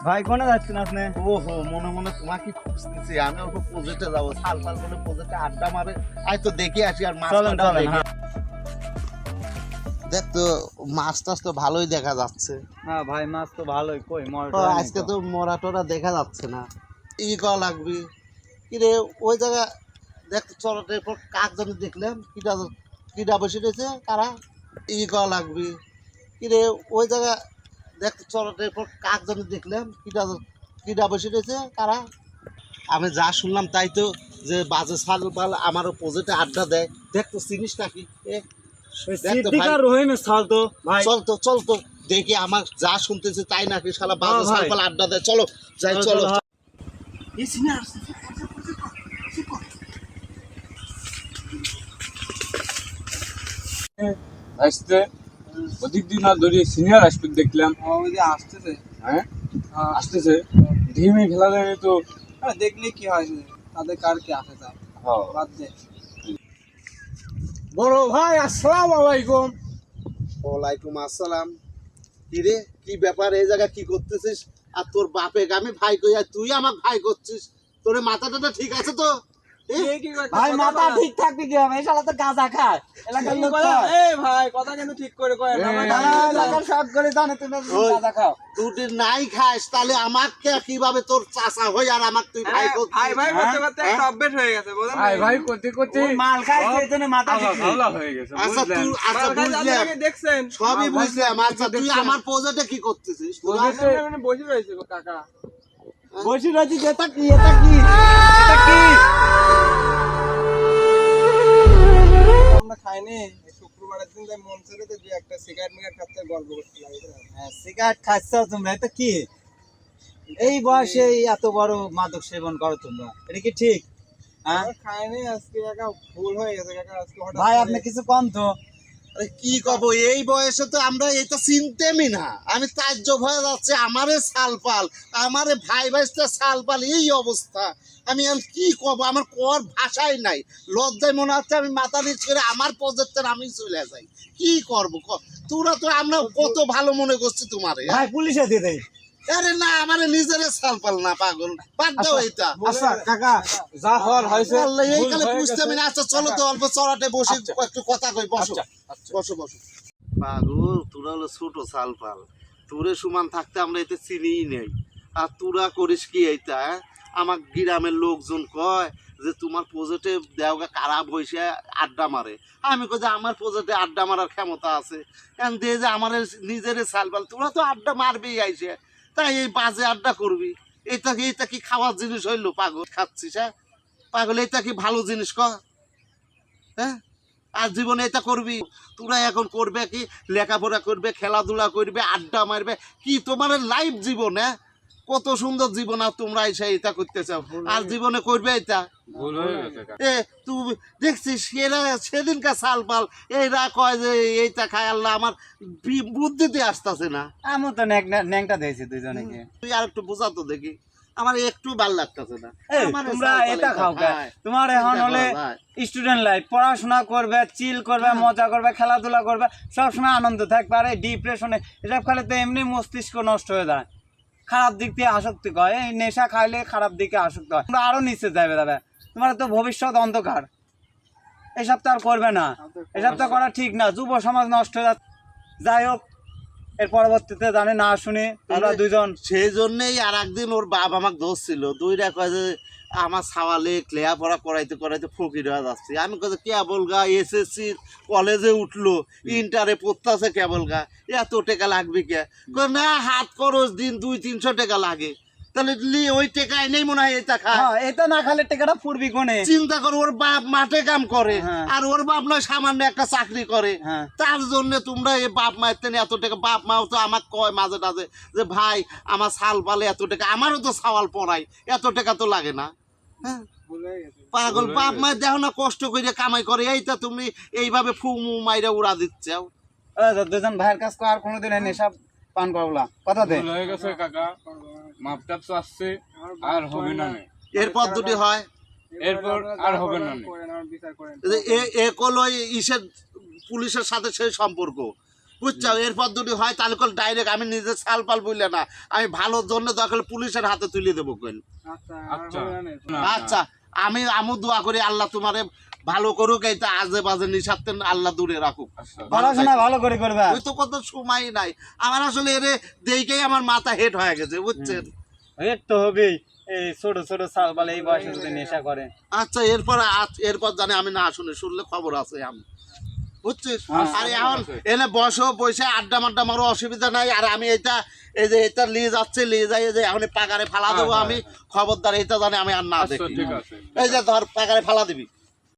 ভাই কোনে যাচ্ছেন আপনি? ওহো, মনে মনে তোমাকে খুঁজতেছি। আমি অল্প প্রজেক্টে যাবো, সাল সাল করে প্রজেক্টে আড্ডা মারে। আয় তো দেখে আসি। আর মাছ চলেন, চলেন, দেখে হ্যাঁ। দেখ তো, মাছ টাছ তো ভালোই দেখা যাচ্ছে। হ্যাঁ ভাই, মাছ তো ভালোই। কই আজকে তো মরা টরা দেখা যাচ্ছে না। ই করা লাগবে কিরে ওই জায়গা। দেখ তো চলটের পর কাক জানি দেখলাম, কিটা বসে রয়েছে কারা। ই করা লাগবে কিরে ওই জায়গা। দেখ তো চলটের পর কাক জানি দেখলাম, কিটা বসে রয়েছে কারা। আমি যা শুনলাম তাই তো, যে বাজে সাল পাল আমারও প্রজেক্টে আড্ডা দেয়। দেখ তো চিনিস নাকি? রহিমের সাল তো ভাই। চল তো দেখি, আমার যা শুনতেছি তাই নাকি শালা বাজে ভাই। সাল পাল আড্ডা দেয়। চলো যাই, চলো। আসতে অধিক দিন না ধরে সিনিয়র আসবে দেখলাম। ওই যে আসতেছে। হ্যাঁ আসতেছে ধিমে খেলা যায় তো। দেখলে কি হয়, তাদের কার কি আসে যায়, হ্যাঁ বাদ দে। বড় ভাই আসসালামু আলাইকুম। ওয়ালাইকুম আসসালাম। কি রে, কি ব্যাপার? এই জায়গা কি করতেছিস? আর তোর বাপে আমি ভাই কই, আর তুই আমার ভাই করছিস? তোর মাথা টাথা ঠিক আছে তো? ভাই মাথা ঠিক থাকবে কি হবে? এই শালা তো গাঁজা খায়। এলাকার লোক খায়। এই ভাই কথা কিন্তু ঠিক করে কয় না। এই, তারা এলাকার সব করে জানে তুমি ওই। গাঁজা খাও। তুই নাই খাস তাহলে আমাকে কিভাবে তোর চাচা হই আর আমাকে তুই ভাই করছিস? ভাই ভাই করতে করতে একটা অভ্যেস হয়ে গেছে, বুঝলেন? ভাই ভাই করতে করতে ওই মাল খায় সেই জন্য মাথা ঠিক নেই। হাওলা হয়ে গেছে আচ্ছা বুঝলেন? তুই, আচ্ছা বুঝলাম, দেখছেন সবই ভাই, বুঝলাম। আচ্ছা তুই দেখছেন। আমার প্রজেক্টে কি করতেছিস? প্রজেক্টে- বসে রয়েছে গো কাকা। বসে রয়েছি, এটা কি? এটা কি? এটা কি? আমরা খাইনি, এই শুক্রবারের দিন যাই মন ছেড়ে দুই একটা সিগারেট মিগারেট খাচ্ছে, গল্প করতে লাগে। হ্যাঁ, সিগারেট খাচ্ছ তোমরা, এটা কি? এই বয়সে এত বড় মাদক সেবন করো তোমরা, এটা কি ঠিক? হ্যাঁ খাইনি আজকে, কাকা ভুল হয়ে গেছে কাকা। আজকে হঠাৎ ভাই, করে- আপনি কিছু কম তো। আরে কি কব, এই বয়সে তো আমরা এটা চিনতেমই না। আমি তাজ্জব হয়ে যাচ্ছে। আমারে সালপাল, আমারে ভাই ভাইস্তা সালপাল, এই অবস্থা। আমি আর কি কব, আমার কর ভাষাই নাই। লজ্জায় মনে হচ্ছে আমি মাথা নিচ করে আমার প্রজেক্টের আমি চলে যাই। কি করব? তোরা তো, আমরা কত ভালো মনে করছি তোমারে। ভাই পুলিশে দিয়ে দেয়। আরে না, আমারে নিজের সালপাল না, পাগল। বাদ দাও এটা। আচ্ছা কাকা, যা হওয়ার হয়েছে। আল্লাহ, এই ভুল কালে হয়ে বুঝতে আমি গেছে। না। আচ্ছা চলো তো অল্প চড়াটে বসে আচ্ছা। একটু কথা কই। বসো আচ্ছা, আচ্ছা। বসো বসো। পাগল, তোরা হলো ছোট সালপাল। তোরে সমান থাকতে আমরা এতে চিনিই নেই। আর তোরা করিস কি এইটা? আমার গ্রামের লোকজন কয় যে তোমার প্রজেক্টে দেওগা খারাপ হয়েছে, আড্ডা মারে। আমি কই যে আমার প্রজেক্টে আড্ডা মারার ক্ষমতা আছে। কারণ দিয়ে যে আমার নিজের সালপাল, তোরা তো আড্ডা মারবেই আইসে। তাই এই বাজে আড্ডা করবি? এটা কি খাওয়ার জিনিস হইলো? পাগল খাচ্ছিস? হ্যাঁ পাগল, এটা কি ভালো জিনিস? হ্যাঁ, আর জীবনে এটা করবি? তোরা এখন করবে কি? লেখাপড়া করবে, খেলাধুলা করবে, আড্ডা মারবে, কি তোমার লাইফ জীবন? হ্যাঁ, কত সুন্দর জীবন, আর তোমরা এসে এটা করতে চাও? আর জীবনে করবে এটা? ভুল হয়ে গেছে কাকা। এ তুই দেখছিস, এরা সেদিনকার সাল পাল, এরা কয় যে এইটা খায়। আল্লাহ, আমার বুদ্ধিতে আসতেছে না। আমি তো ন্যাংটা দিয়েছি দুইজনকে। তুই আর একটু বোঝাতো দেখি, আমার একটু ভাল লাগতেছে না। এই, আমার তোমরা সাল পাল এটা এটা খাও কে? খায়। তোমার এখন চিন্তা হলে করা যায়। স্টুডেন্ট লাইফ, পড়াশোনা করবে, চিল করবে, মজা করবে, খেলাধুলা করবে, সবসময় আনন্দ থাকবে। আর এই ডিপ্রেশনে এসব খেলে তো এমনি মস্তিষ্ক নষ্ট হয়ে যায়, খারাপ দিক দিয়ে আসক্তি হয়। এই নেশা খাইলে খারাপ দিকে আসক্তি হয়, তোমরা আরো নিচে যাবে যাবে। তোমার তো ভবিষ্যৎ অন্ধকার। এসব তো আর করবে না, এসব তো করা ঠিক না। যুব সমাজ নষ্ট হয়ে যাচ্ছে। যাই হোক, এর পরবর্তীতে জানে না শুনি তোমরা আরে, দুইজন। সেই জন্যেই আর একদিন ওর বাপ আমাকে দোষ ছিল। দুইটা কয় যে আমার সাওয়ালে লেখাপড়া করাইতে করাইতে ফকির হয়ে যাচ্ছি। আমি কই যে কেবল গা এসএসসি কলেজে উঠলো, ইন্টারে পড়তেছে, কেবল গা এত টাকা লাগবে কে? কই না, হাত খরচ দিন 200-300 টাকা লাগে। তাহলে ওই টাকা এনেই মনে হয় এটা খায়। হ্যাঁ, এটা না খালে টেকাটা ফুরবি কোনে? চিন্তা কর, ওর বাপ মাঠে কাম করে, হ্যাঁ। আর ওর বাপ নয় সামান্য একটা চাকরি করে। হ্যাঁ। তার জন্য তোমরা এই বাপ মায়ের তেনে এত টাকা। বাপ মাও তো আমাকে কয় মাঝে টাঝে যে ভাই আমার সাল পালে এত টাকা, আমারও তো সাওয়াল পড়াই, এত টাকা তো লাগে না। হ্যাঁ ভুল হয়ে গেছে। পাগল, বাপ মায়ের দেখো না কষ্ট করে কামাই করে, এইটা তুমি এইভাবে ফুমু মাইরা উড়া দিচ্ছ। দুজন ভাইয়ের কাজ আর কোনোদিন এই নেশা পান করবো কথা দে। ভুল হয়ে গেছে কাকা, মাপ টাপ আসছে, আর হবে না নে। এরপর দুটি হয়, এরপর আর হবে না নে। করেন, আমার বিচার করেন। যে এ হলো ইসের পুলিশের সাথে সেই সম্পর্ক। বুঝছো এরপর যদি হয় তাহলে কল ডাইরেক্ট আমি নিজে সাল পাল বললে না আমি ভালোর জন্য দরকার পুলিশের হাতে তুলে দেবো কইল আচ্ছা আচ্ছা আমি দোয়া করি আল্লাহ তোমারে ভালো করুক এইটা আজে বাজে নিঃস্বার্থে আল্লাহ দূরে রাখুক আচ্ছা পড়াশোনা ভালো করে করবা ওই তো কত সময় নাই আমার আসলে এরে দেখেই আমার মাথা হেট হয়ে গেছে বুঝছেন এর তো হবেই এই ছোট ছোট সাল বলে এই বয়সে যদি নেশা করে আচ্ছা এরপর জানি আমি না শুনলে খবর আছে আমি বুঝছিস আচ্ছা, আর এখন এনে বসো পয়সা আড্ডা মাড্ডা মারো অসুবিধা নাই আর আমি এটা লিয়ে যাচ্ছে লিয়ে যাই যে এখন পাকারে ফালা দেবো আমি খবরদার এটা জানি আমি আর না আচ্ছা দেখি ঠিক আছে এই যে ধর পাকারে ফালা দিবি